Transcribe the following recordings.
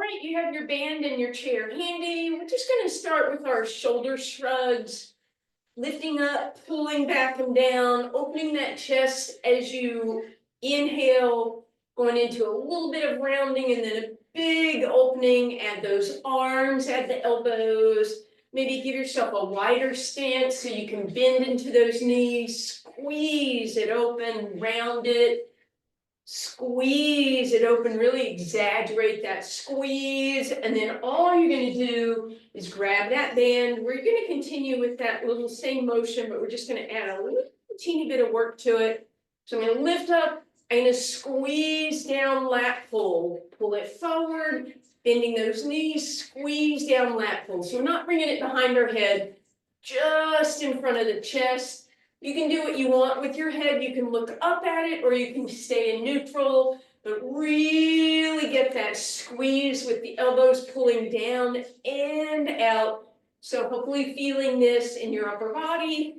right, you have your band and your chair handy. We're just going to start with our shoulder shrugs, lifting up, pulling back and down, opening that chest as you inhale, going into a little bit of rounding and then a big opening. Add those arms, add the elbows. Maybe give yourself a wider stance so you can bend into those knees, squeeze it open, round it. Squeeze it open, really exaggerate that squeeze, and then all you're going to do is grab that band. We're going to continue with that little same motion, but we're just going to add a little teeny bit of work to it. So I'm going to lift up, I'm going to squeeze down, lat pull it forward, bending those knees, squeeze down, lat pull. So we're not bringing it behind our head, just in front of the chest. You can do what you want with your head. You can look up at it or you can stay in neutral, but really get that squeeze with the elbows pulling down and out. So hopefully feeling this in your upper body.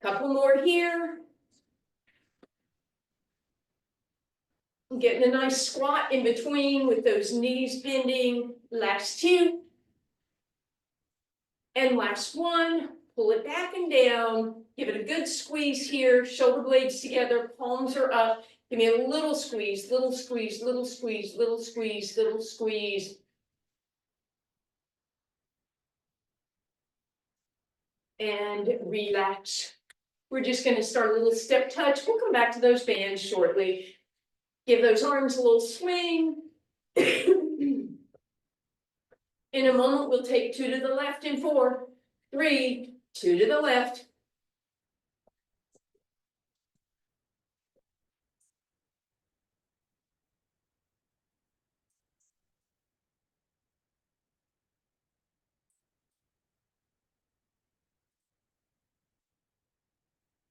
Couple more here. Getting a nice squat in between with those knees bending. Last two. And last one. Pull it back and down, give it a good squeeze here, shoulder blades together, palms are up. Give me a little squeeze, little squeeze, little squeeze, little squeeze, little squeeze. And relax. We're just going to start a little step touch. We'll come back to those bands shortly. Give those arms a little swing. In a moment, we'll take 2 to the left in 4, 3, 2 to the left.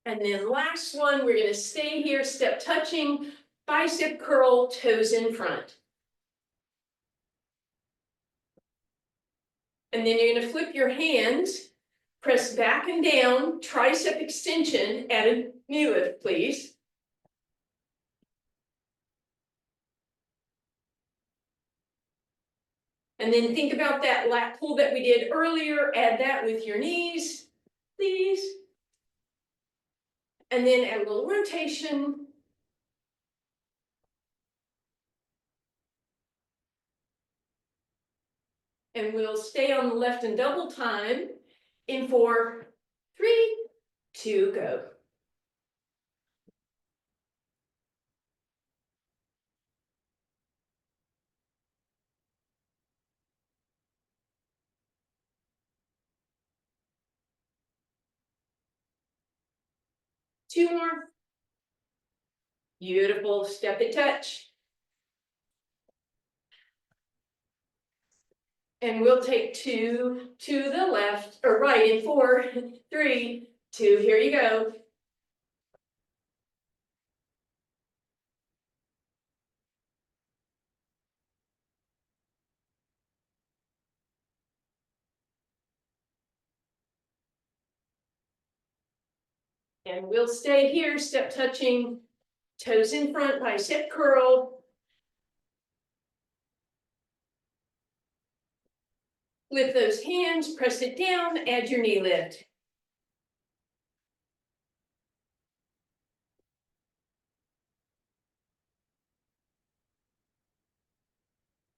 And then last one, we're going to stay here, step touching, bicep curl, toes in front. And then you're going to flip your hands, press back and down, tricep extension, add a knee lift, please. And then think about that lat pull that we did earlier, add that with your knees, please. And then add a little rotation. And we'll stay on the left in double time in 4, 3, 2, go. Two more. Beautiful, step and touch. And we'll take 2 to the left or right in 4, 3, 2, here you go. And we'll stay here, step touching, toes in front, bicep curl. Lift those hands, press it down, add your knee lift.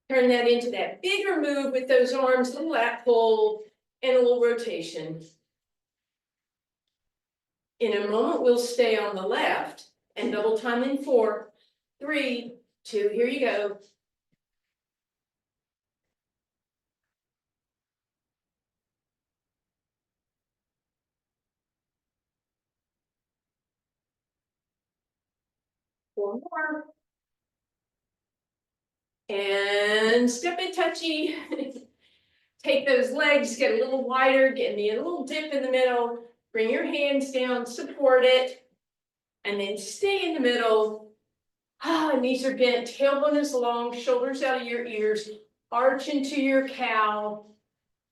Turn that into that bigger move with those arms, a little lat pull, and a little rotation. In a moment, we'll stay on the left and double time in 4, 3, 2, here you go. Four more. And step and touchy. Take those legs, get a little wider, get me a little dip in the middle, bring your hands down, support it, and then stay in the middle. Knees are bent, tailbone is long, shoulders out of your ears, arch into your cow,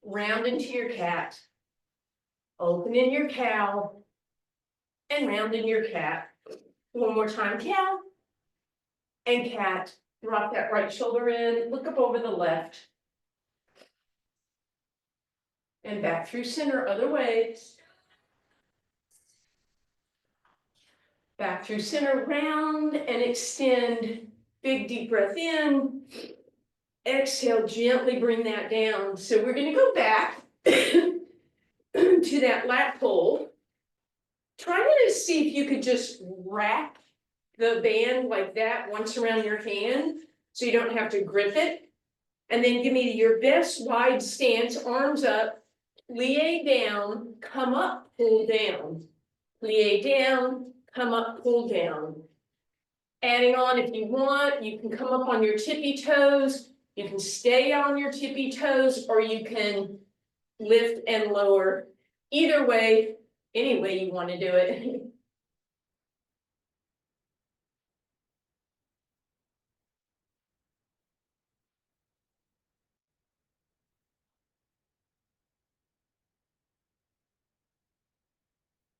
round into your cat, open in your cow, and round in your cat. One more time, cow and cat, Drop that right shoulder in, look up over the left. And back through center, other way. Back through center, round and extend. Big deep breath in. Exhale, gently bring that down. So we're gonna go back to that lat pull. Try to see if you could just wrap the band like that once around your hand, so you don't have to grip it. And then give me your best wide stance, arms up, plie down, come up, pull down. Plie down, come up, pull down. Adding on if you want, you can come up on your tippy toes, you can stay on your tippy toes, or you can lift and lower. Either way, any way you want to do it.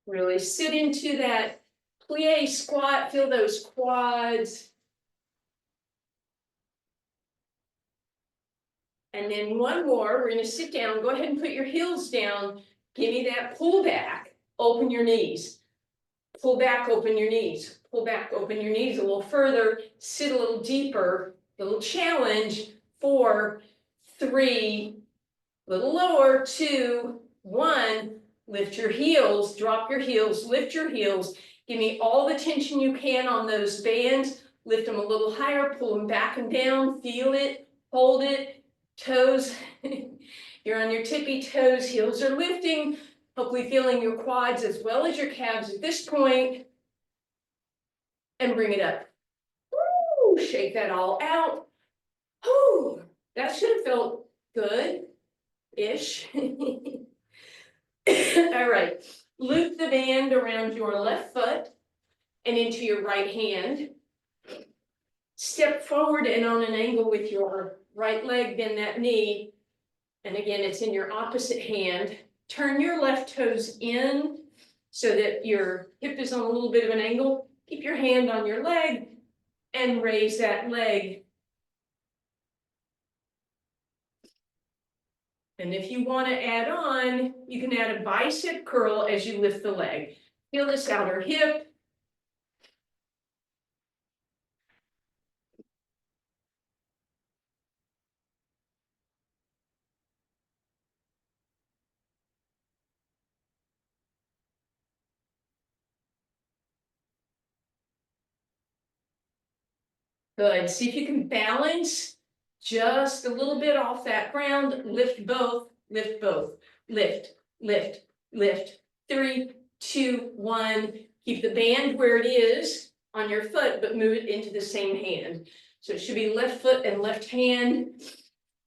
Really sit into that plie squat, feel those quads. And then one more, we're gonna sit down, go ahead and put your heels down, give me that pull back, open your knees. Pull back, open your knees, pull back, open your knees a little further, sit a little deeper, little challenge, 4, 3, little lower, 2, 1, lift your heels, drop your heels, lift your heels, give me all the tension you can on those bands, lift them a little higher, pull them back and down, feel it, hold it, toes, you're on your tippy toes, heels are lifting, hopefully feeling your quads as well as your calves at this point, and bring it up. Woo, shake that all out. Woo, that should have felt good-ish. All right, loop the band around your left foot and into your right hand. Step forward and on an angle with your right leg, bend that knee. And again, it's in your opposite hand. Turn your left toes in so that your hip is on a little bit of an angle. Keep your hand on your leg and raise that leg. And if you want to add on, you can add a bicep curl as you lift the leg. Feel this outer hip. Good. See if you can balance just a little bit off that ground. Lift both, lift both. Lift, lift, lift. 3, 2, 1. Keep the band where it is on your foot, but move it into the same hand. So it should be left foot and left hand.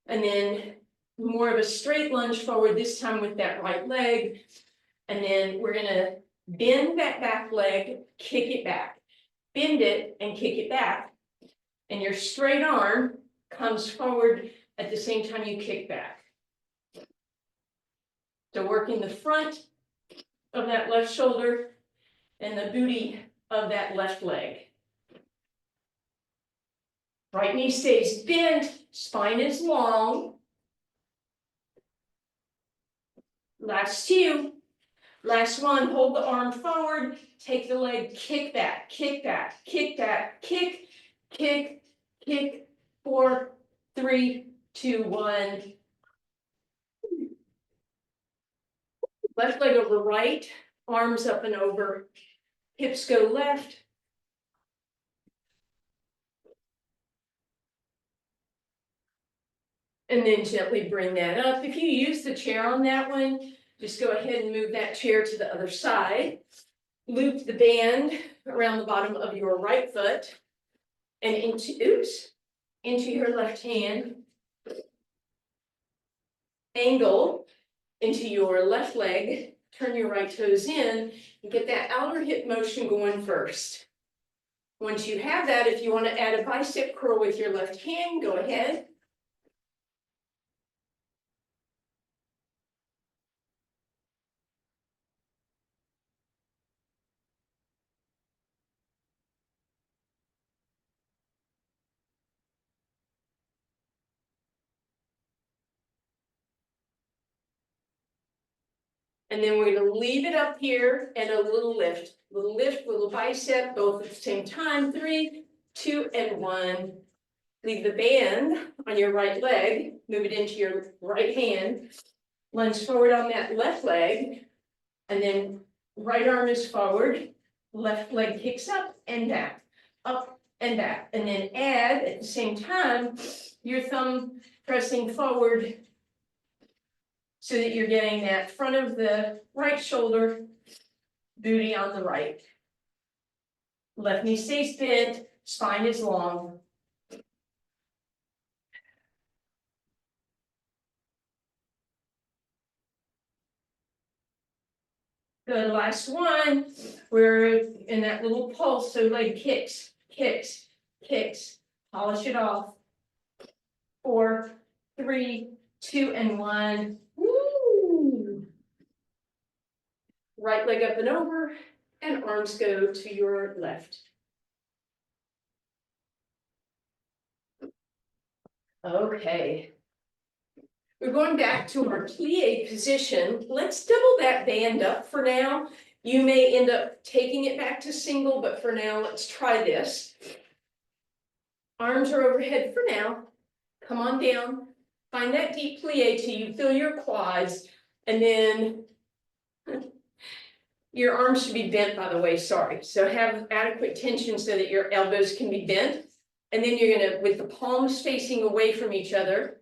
And then more of a straight lunge forward, this time with that right leg. And then we're gonna bend that back leg, kick it back. Bend it and kick it back. And your straight arm comes forward at the same time you kick back. So working the front of that left shoulder and the booty of that left leg. Right knee stays bent, spine is long. Last 2. Last 1, hold the arm forward, take the leg, kick back, kick back, kick back, kick, kick, kick. 4, 3, 2, 1. Left leg over right, arms up and over, hips go left. And then gently bring that up. If you use the chair on that one, just go ahead and move that chair to the other side. Loop the band around the bottom of your right foot and into your left hand. Angle into your left leg, turn your right toes in, and get that outer hip motion going first. Once you have that, if you want to add a bicep curl with your left hand, go ahead. And then we're gonna leave it up here and a little lift, little bicep, both at the same time. 3, 2, and 1. Leave the band on your right leg, move it into your right hand, lunge forward on that left leg, and then right arm is forward, left leg kicks up and back, and then add at the same time your thumb pressing forward so that you're getting that front of the right shoulder, booty on the right. Left knee stays bent, spine is long. Good, last one. We're in that little pulse, so leg kicks, kicks, kicks. Polish it off. 4, 3, 2, and 1. Woo! Right leg up and over, and arms go to your left. Okay. We're going back to our plie position. Let's double that band up for now. You may end up taking it back to single, but for now, let's try this. Arms are overhead for now. Come on down. Find that deep plie till you feel your quads, and then your arms should be bent, by the way, sorry. So have adequate tension so that your elbows can be bent. And then you're gonna, with the palms facing away from each other,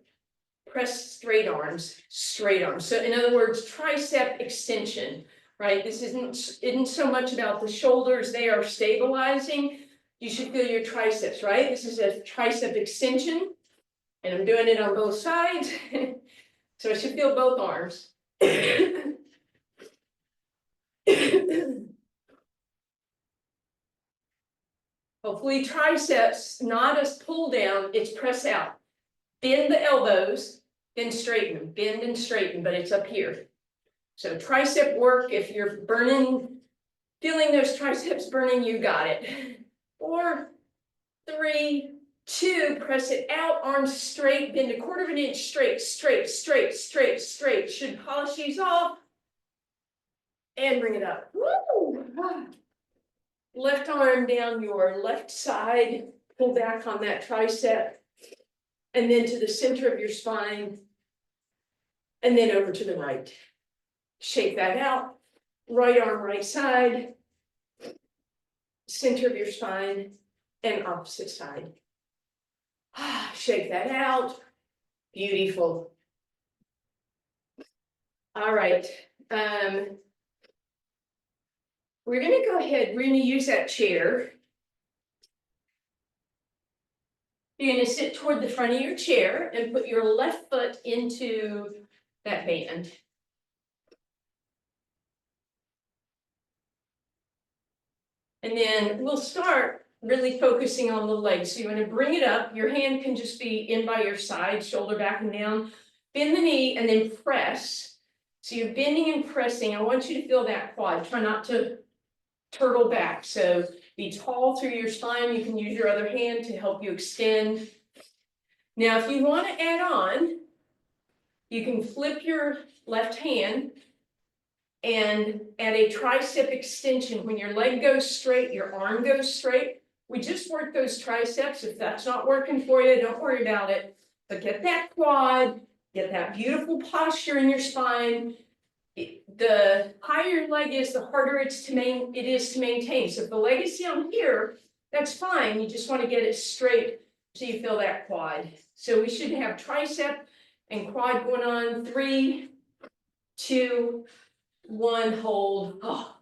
press straight arms, straight arms. So in other words, tricep extension, right? This isn't so much about the shoulders, they are stabilizing. You should feel your triceps, right? This is a tricep extension, and I'm doing it on both sides. So I should feel both arms. Hopefully triceps, not a pull down, it's press out. Bend the elbows, then straighten them, bend and straighten, but it's up here. So tricep work, if you're feeling those triceps burning, you got it. 4, 3, 2, press it out, arms straight, bend 1/4 inch straight, straight, straight, straight, straight. Should polish these off. And bring it up. Woo! Left arm down your left side, pull back on that tricep, and then to the center of your spine, and then over to the right. Shake that out. Right arm, right side, center of your spine, and opposite side. Shake that out. Beautiful. All right. We're going to go ahead. We're going to use that chair. You're going to sit toward the front of your chair and put your left foot into that band. And then we'll start really focusing on the legs. So you want to bring it up. Your hand can just be in by your side, shoulder back and down. Bend the knee and then press. So you're bending and pressing. I want you to feel that quad. Try not to turtle back. So be tall through your spine. You can use your other hand to help you extend. Now, if you want to add on, you can flip your left hand and add a tricep extension. When your leg goes straight, your arm goes straight. We just work those triceps. If that's not working for you, don't worry about it. But get that quad, get that beautiful posture in your spine. The higher your leg is, the harder it is to maintain. So if the leg is down here, that's fine. You just want to get it straight so you feel that quad. So we should have tricep and quad going on. 3, 2, 1, hold. Oh,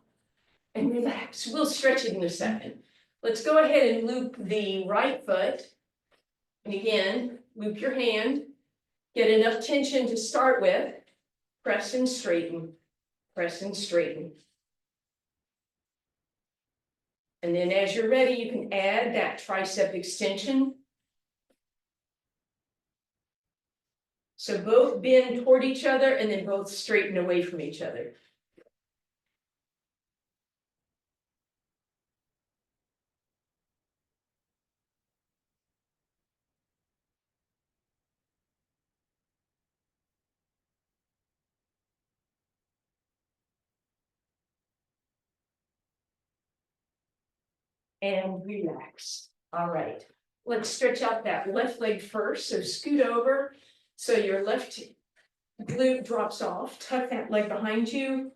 and relax. We'll stretch it in a second. Let's go ahead and loop the right foot. And again, loop your hand. Get enough tension to start with. Press and straighten. Press and straighten. And then as you're ready, you can add that tricep extension. So both bend toward each other and then both straighten away from each other. and relax. All right, let's stretch out that left leg first. So scoot over. So your left glute drops off. Tuck that leg behind you.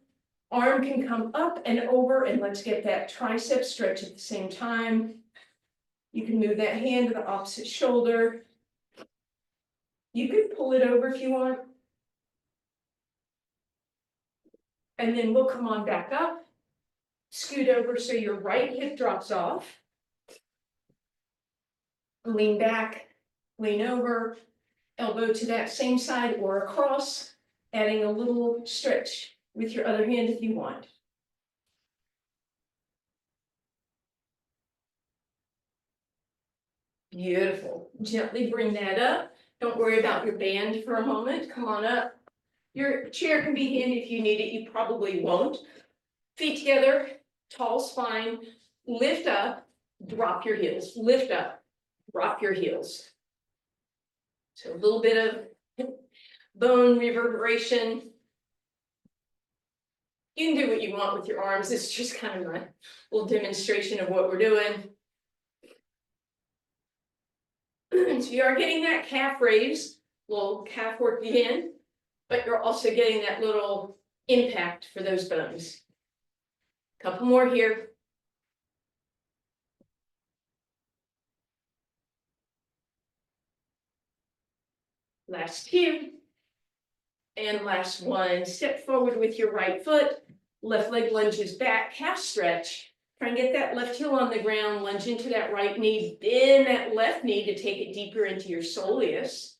Arm can come up and over, and let's get that tricep stretch at the same time. You can move that hand to the opposite shoulder. You could pull it over if you want. And then we'll come on back up. Scoot over so your right hip drops off. Lean back, lean over, elbow to that same side or across, adding a little stretch with your other hand if you want. Beautiful. Gently bring that up. Don't worry about your band for a moment. Come on up. Your chair can be handy if you need it. You probably won't. Feet together, tall spine, lift up, drop your heels. Lift up, drop your heels. So a little bit of bone reverberation. You can do what you want with your arms. It's just kind of a little demonstration of what we're doing. So you are getting that calf raise, little calf work again, but you're also getting that little impact for those bones. Couple more here. Last two. And last one. Step forward with your right foot. Left leg lunges back, calf stretch. Try and get that left heel on the ground, lunge into that right knee, bend that left knee to take it deeper into your soleus.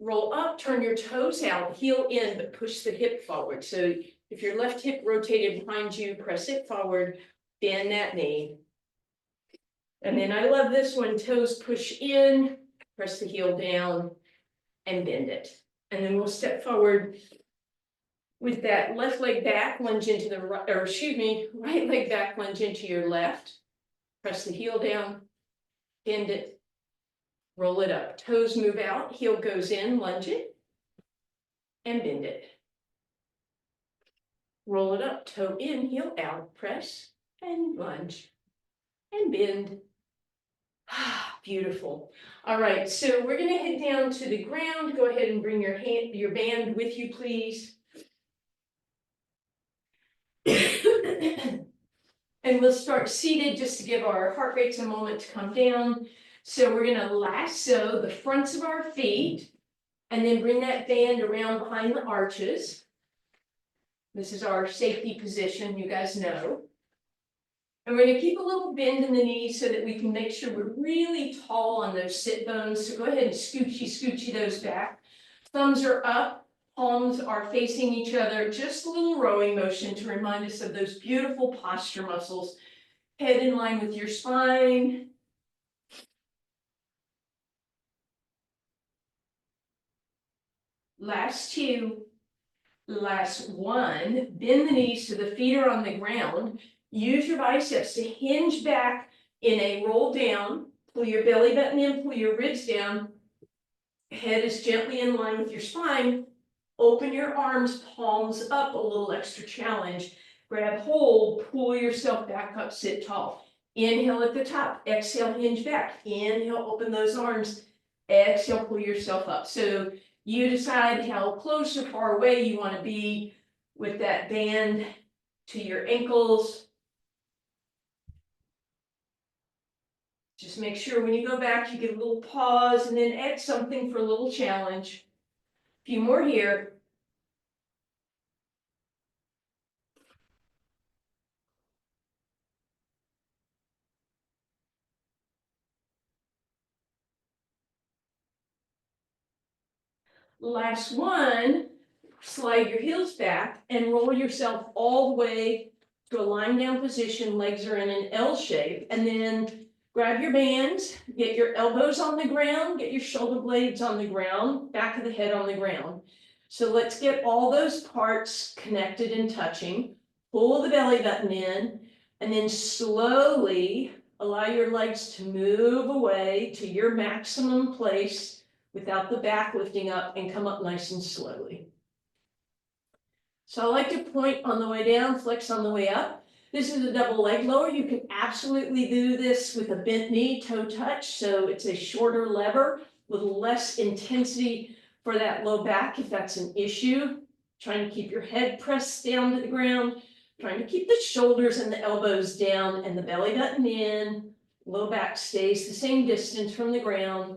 Roll up, turn your toes out, heel in, but push the hip forward. So if your left hip rotated behind you, press it forward, bend that knee. And then I love this one, toes push in, press the heel down, and bend it. And then we'll step forward with that left leg back, lunge into the right, or excuse me, right leg back, lunge into your left. Press the heel down, bend it, roll it up. Toes move out, heel goes in, lunge it, and bend it. Roll it up, toe in, heel out, press, and lunge, and bend. Beautiful. All right, so we're gonna head down to the ground. Go ahead and bring your band with you, please. And we'll start seated just to give our heart rates a moment to come down. So we're gonna lasso the fronts of our feet and then bring that band around behind the arches. This is our safety position, you guys know. And we're gonna keep a little bend in the knees so that we can make sure we're really tall on those sit bones. So go ahead and scoochie those back. Thumbs are up. Palms are facing each other, just a little rowing motion to remind us of those beautiful posture muscles. Head in line with your spine. Last two, last one. Bend the knees so the feet are on the ground. Use your biceps to hinge back in a roll down. Pull your belly button in, pull your ribs down. Head is gently in line with your spine. Open your arms, palms up, a little extra challenge. Grab hold, pull yourself back up, sit tall. Inhale at the top, exhale, hinge back. Inhale, open those arms. Exhale, pull yourself up. So you decide how close or far away you want to be with that band to your ankles. Just make sure when you go back, you get a little pause and then add something for a little challenge. A few more here. Last one, slide your heels back and roll yourself all the way to a lying down position. Legs are in an L shape. And then grab your bands, get your elbows on the ground, get your shoulder blades on the ground, back of the head on the ground. So let's get all those parts connected and touching. Pull the belly button in, and then slowly allow your legs to move away to your maximum place without the back lifting up, and come up nice and slowly. So I like to point on the way down, flex on the way up. This is a double leg lower. You can absolutely do this with a bent knee, toe touch, so it's a shorter lever with less intensity for that low back if that's an issue. Trying to keep your head pressed down to the ground, trying to keep the shoulders and the elbows down and the belly button in. Low back stays the same distance from the ground.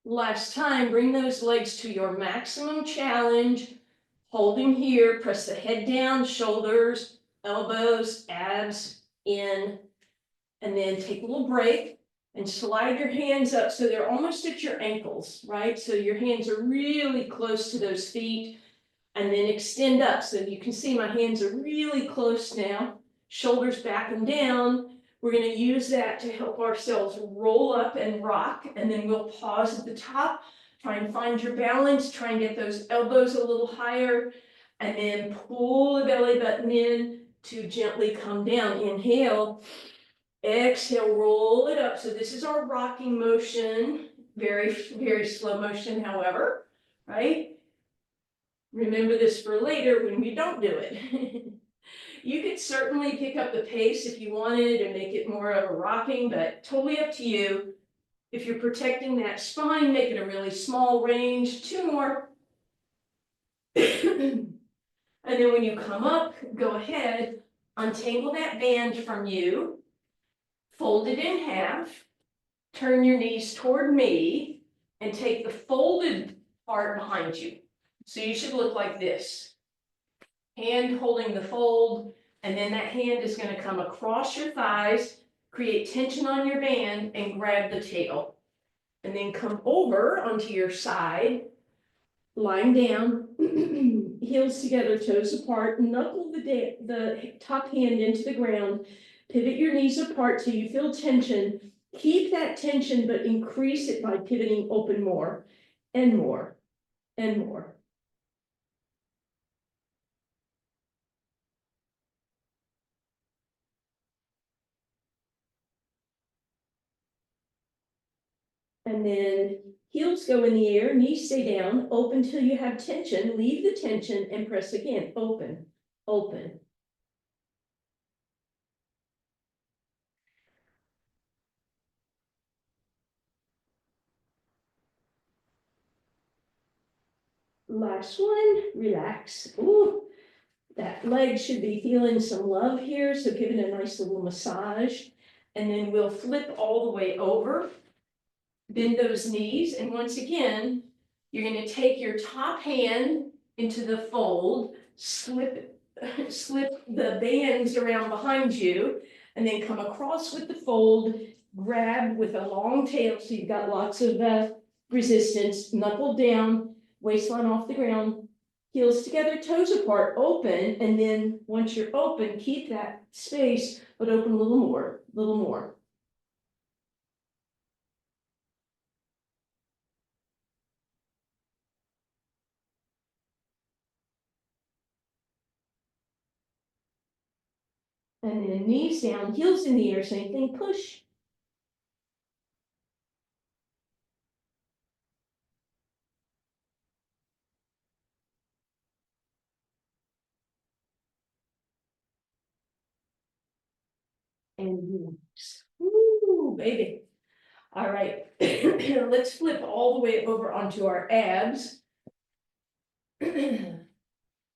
Last time, bring those legs to your maximum challenge. Holding here, press the head down, shoulders, elbows, abs in, and then take a little break and slide your hands up so they're almost at your ankles, right? So your hands are really close to those feet, and then extend up. So you can see my hands are really close now, shoulders back and down. We're going to use that to help ourselves roll up and rock, and then we'll pause at the top, try and find your balance, try and get those elbows a little higher, and then pull the belly button in to gently come down. Inhale, exhale, roll it up. So this is our rocking motion, very, very slow motion, however, right? Remember this for later when we don't do it. You could certainly pick up the pace if you wanted and make it more of a rocking, but totally up to you. If you're protecting that spine, make it a really small range. 2 more. And then when you come up, go ahead, untangle that band from you, fold it in half, turn your knees toward me, and take the folded part behind you. So you should look like this. Hand holding the fold, and then that hand is going to come across your thighs, create tension on your band, and grab the tail. And then come over onto your side, lying down, heels together, toes apart, knuckle the top hand into the ground, pivot your knees apart till you feel tension. Keep that tension, but increase it by pivoting open more and more and more. And then heels go in the air, knees stay down, open till you have tension, leave the tension and press again, open, open. Last one, relax. Ooh, that leg should be feeling some love here, so give it a nice little massage. And then we'll flip all the way over, bend those knees, and once again, you're going to take your top hand into the fold, slip the bands around behind you, and then come across with the fold, grab with a long tail, so you've got lots of resistance, knuckle down, waistline off the ground, heels together, toes apart, open, and then once you're open, keep that space, but open a little more, a little more. And then knees down, heels in the air, same thing, push. And relax. Ooh, baby. All right, let's flip all the way over onto our abs.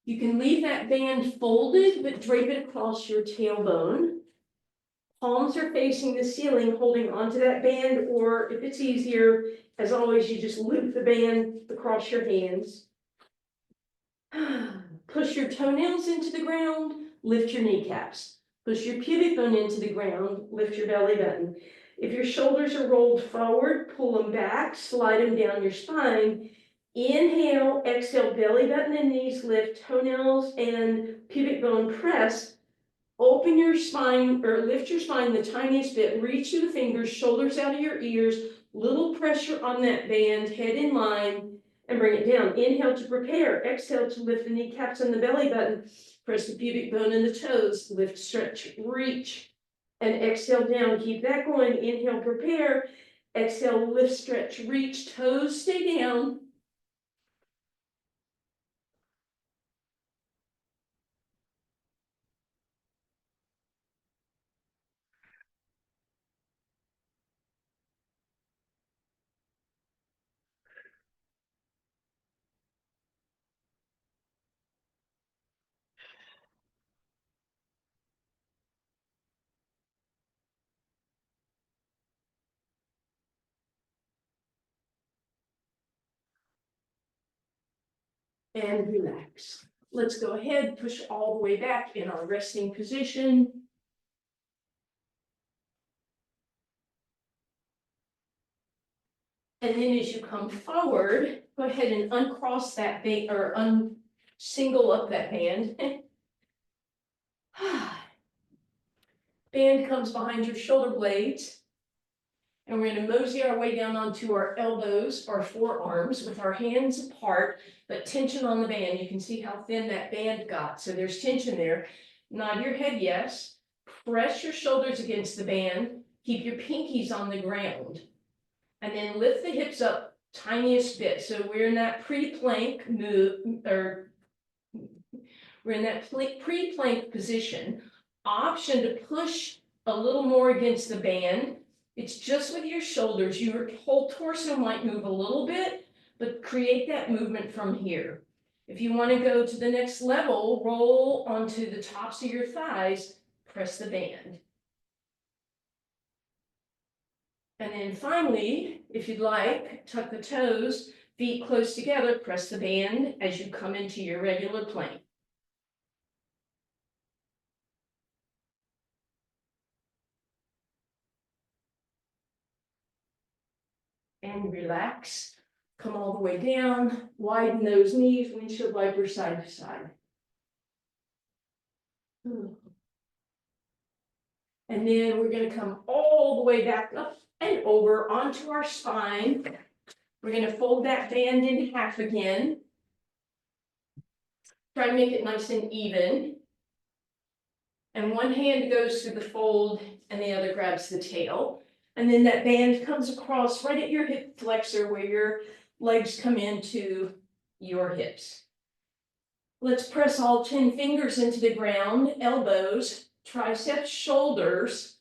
You can leave that band folded, but drape it across your tailbone. Palms are facing the ceiling, holding onto that band, or if it's easier, as always, you just loop the band across your hands. Push your toenails into the ground, lift your kneecaps. Push your pubic bone into the ground, lift your belly button. If your shoulders are rolled forward, pull them back, slide them down your spine. Inhale, exhale, belly button and knees lift, toenails and pubic bone press. Open your spine or lift your spine the tiniest bit, reach through the fingers, shoulders out of your ears, little pressure on that band, head in line, and bring it down. Inhale to prepare, exhale to lift the kneecaps and the belly button, press the pubic bone and the toes, lift, stretch, reach, and exhale down. Keep that going. Inhale, prepare, exhale, lift, stretch, reach, toes stay down. And relax. Let's go ahead, push all the way back in our resting position. And then as you come forward, go ahead and uncross that band or unsingle up that band. Band comes behind your shoulder blades. And we're going to mosey our way down onto our elbows, our forearms with our hands apart, but tension on the band. You can see how thin that band got. So there's tension there. Nod your head yes. Press your shoulders against the band. Keep your pinkies on the ground. And then lift the hips up tiniest bit. So we're in that pre-plank move, or we're in that pre-plank position. Option to push a little more against the band. It's just with your shoulders. Your whole torso might move a little bit, but create that movement from here. If you want to go to the next level, roll onto the tops of your thighs, press the band. And then finally, if you'd like, tuck the toes, feet close together, press the band as you come into your regular plank. And relax. Come all the way down, widen those knees, windshield wiper side to side. And then we're going to come all the way back up and over onto our spine. We're going to fold that band in half again. Try to make it nice and even. And one hand goes through the fold and the other grabs the tail. And then that band comes across right at your hip flexor where your legs come into your hips. Let's press all 10 fingers into the ground, elbows, triceps, shoulders,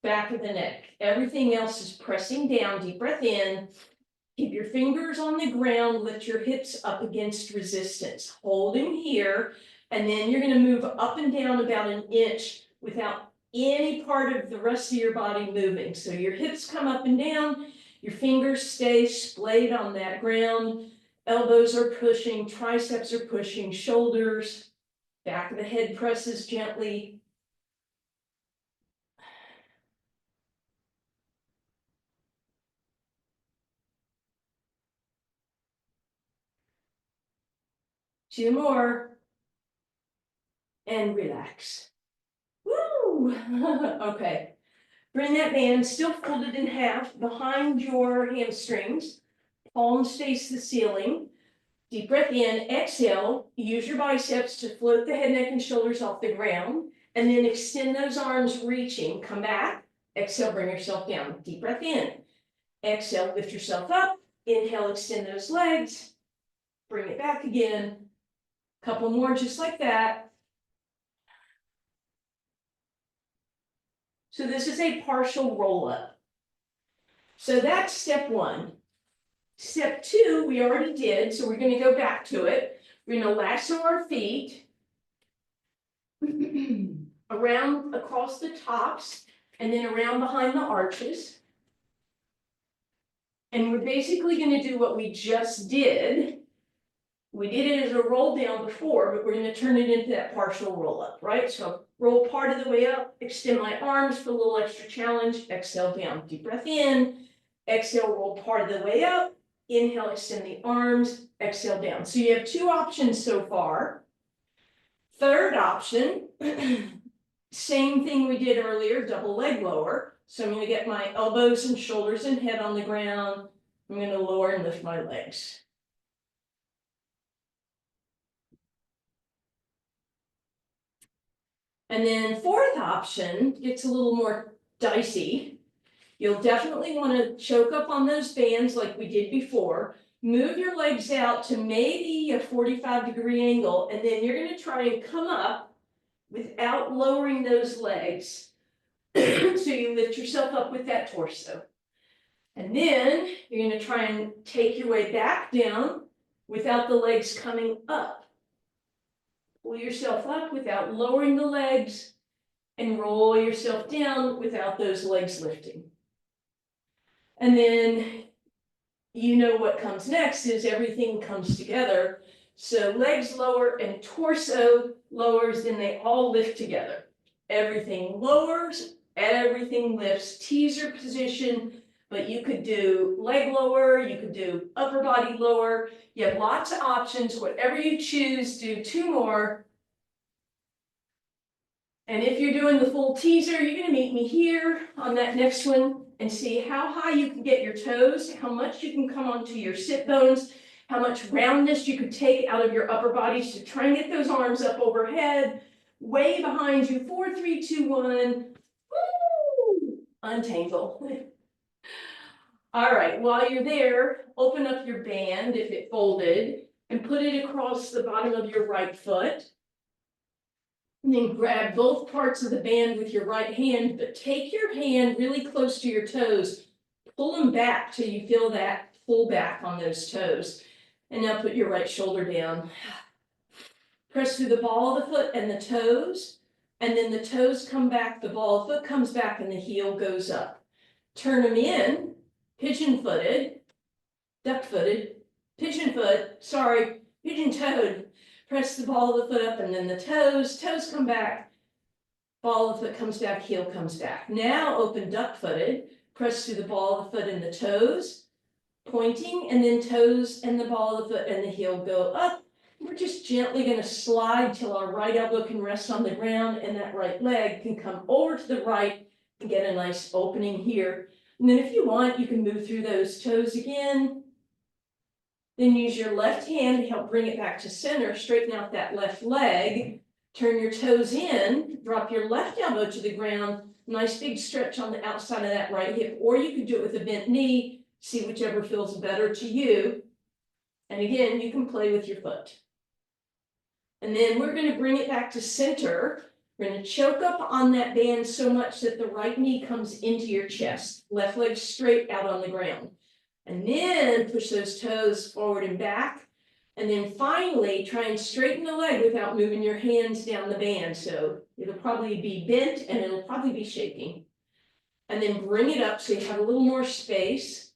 back of the neck. Everything else is pressing down. Deep breath in. Keep your fingers on the ground. Lift your hips up against resistance. Holding here. And then you're going to move up and down about an inch without any part of the rest of your body moving. So your hips come up and down. Your fingers stay splayed on that ground. Elbows are pushing. Triceps are pushing. Shoulders. Back of the head presses gently. Two more. And relax. Woo! Okay. Bring that band still folded in half behind your hamstrings. Palms face the ceiling. Deep breath in, exhale. Use your biceps to float the head, neck, and shoulders off the ground. And then extend those arms reaching. Come back. Exhale, bring yourself down. Deep breath in. Exhale, lift yourself up. Inhale, extend those legs. Bring it back again. Couple more just like that. So this is a partial roll up. So that's step one. Step two, we already did, so we're going to go back to it. We're going to lasso our feet around across the tops and then around behind the arches. And we're basically going to do what we just did. We did it as a roll down before, but we're going to turn it into that partial roll up, right? So roll part of the way up, extend my arms for a little extra challenge, exhale down, deep breath in, exhale, roll part of the way up, inhale, extend the arms, exhale down. So you have two options so far. Third option Same thing we did earlier, double leg lower. So I'm gonna get my elbows and shoulders and head on the ground. I'm gonna lower and lift my legs. And then fourth option gets a little more dicey. You'll definitely want to choke up on those bands like we did before. Move your legs out to maybe a 45-degree angle, and then you're going to try and come up without lowering those legs. So you lift yourself up with that torso. And then you're going to try and take your way back down without the legs coming up. Pull yourself up without lowering the legs, and roll yourself down without those legs lifting. And then you know what comes next is everything comes together. So legs lower and torso lowers, then they all lift together. Everything lowers, everything lifts, teaser position, but you could do leg lower, you could do upper body lower. You have lots of options, whatever you choose, do 2 more. And if you're doing the full teaser, you're gonna meet me here on that next one and see how high you can get your toes, how much you can come onto your sit bones, how much roundness you could take out of your upper body. So try and get those arms up overhead, way behind you. 4, 3, 2, 1. Woo! Untangle. All right, while you're there, open up your band if it folded and put it across the bottom of your right foot. And then grab both parts of the band with your right hand, but take your hand really close to your toes. Pull them back till you feel that pull back on those toes. And now put your right shoulder down. Press through the ball of the foot and the toes. And then the toes come back, the ball of the foot comes back, and the heel goes up. Turn them in, pigeon-footed, duck-footed, pigeon-toed. Press the ball of the foot up and then the toes come back, ball of the foot comes back, heel comes back. Now open duck-footed, press through the ball of the foot and the toes, pointing, and then toes and the ball of the foot and the heel go up. We're just gently going to slide till our right elbow can rest on the ground and that right leg can come over to the right and get a nice opening here. And then if you want, you can move through those toes again. Then use your left hand to help bring it back to center, straighten out that left leg, turn your toes in, drop your left elbow to the ground, nice big stretch on the outside of that right hip, or you could do it with a bent knee, see whichever feels better to you. And again, you can play with your foot. And then we're going to bring it back to center. We're going to choke up on that band so much that the right knee comes into your chest, left leg straight out on the ground. And then push those toes forward and back. And then finally, try and straighten the leg without moving your hands down the band. So it'll probably be bent and it'll probably be shaking. And then bring it up so you have a little more space.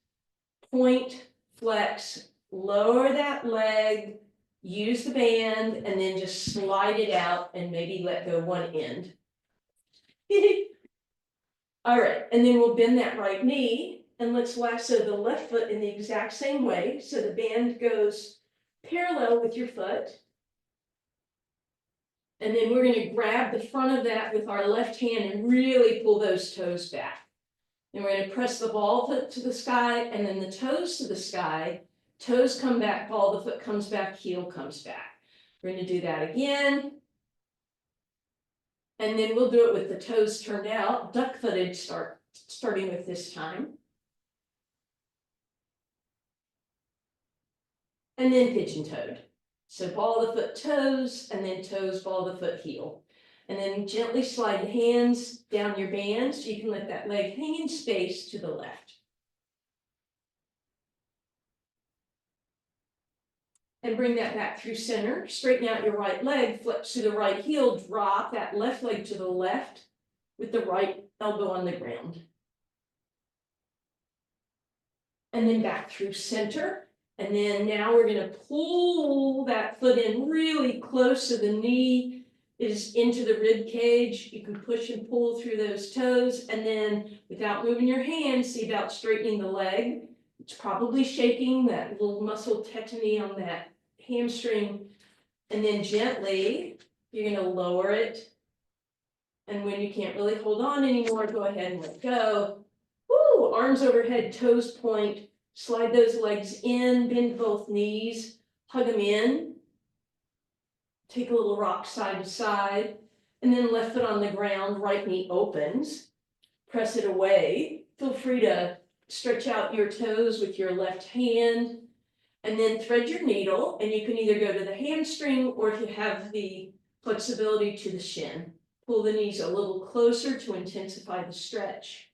Point, flex, lower that leg, use the band, and then just slide it out and maybe let go one end. All right, and then we'll bend that right knee. And let's lasso the left foot in the exact same way. So the band goes parallel with your foot. And then we're going to grab the front of that with our left hand and really pull those toes back. And we're going to press the ball foot to the sky and then the toes to the sky. Toes come back, ball of the foot comes back, heel comes back. We're going to do that again. And then we'll do it with the toes turned out, duck-footed starting with this time. And then pigeon-toed. So ball of the foot, toes, and then toes, ball of the foot, heel. And then gently slide the hands down your band so you can let that leg hang in space to the left. And bring that back through center. Straighten out your right leg, flex to the right heel, drop that left leg to the left with the right elbow on the ground. And then back through center. And then now we're going to pull that foot in really close so the knee is into the rib cage. You can push and pull through those toes. And then without moving your hands, see about straightening the leg. It's probably shaking that little muscle tetany on that hamstring. And then gently, you're going to lower it And when you can't really hold on anymore, go ahead and let go. Woo, arms overhead, toes point, slide those legs in, bend both knees, hug them in. Take a little rock side to side, and then left foot on the ground, right knee opens. Press it away. Feel free to stretch out your toes with your left hand, and then thread your needle, and you can either go to the hamstring or if you have the flexibility to the shin. Pull the knees a little closer to intensify the stretch.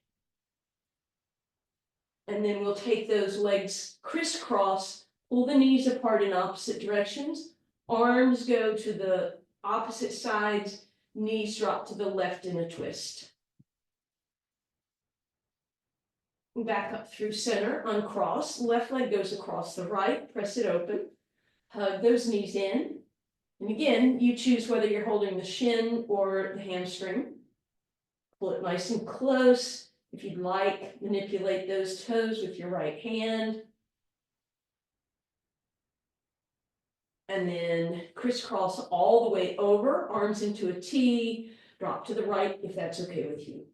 And then we'll take those legs crisscross, pull the knees apart in opposite directions. Arms go to the opposite sides, knees drop to the left in a twist. Back up through center, uncross, left leg goes across the right, press it open. Hug those knees in. And again, you choose whether you're holding the shin or the hamstring. Pull it nice and close. If you'd like, manipulate those toes with your right hand. And then crisscross all the way over, arms into a T, drop to the right if that's okay with you.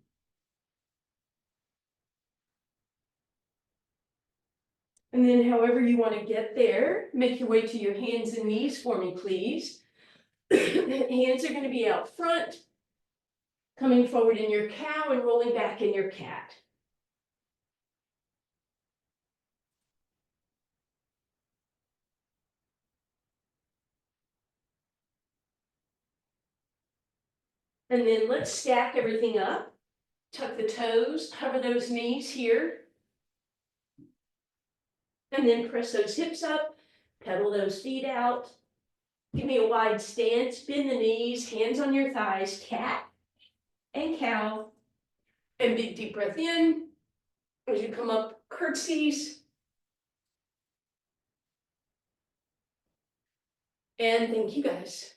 And then however you want to get there, make your way to your hands and knees for me, please. Hands are going to be out front, coming forward in your cow and rolling back in your cat. And then let's stack everything up. Tuck the toes, hover those knees here. And then press those hips up, pedal those feet out. Give me a wide stance, bend the knees, hands on your thighs, cat and cow. And big deep breath in. As you come up, curtsies. And thank you guys.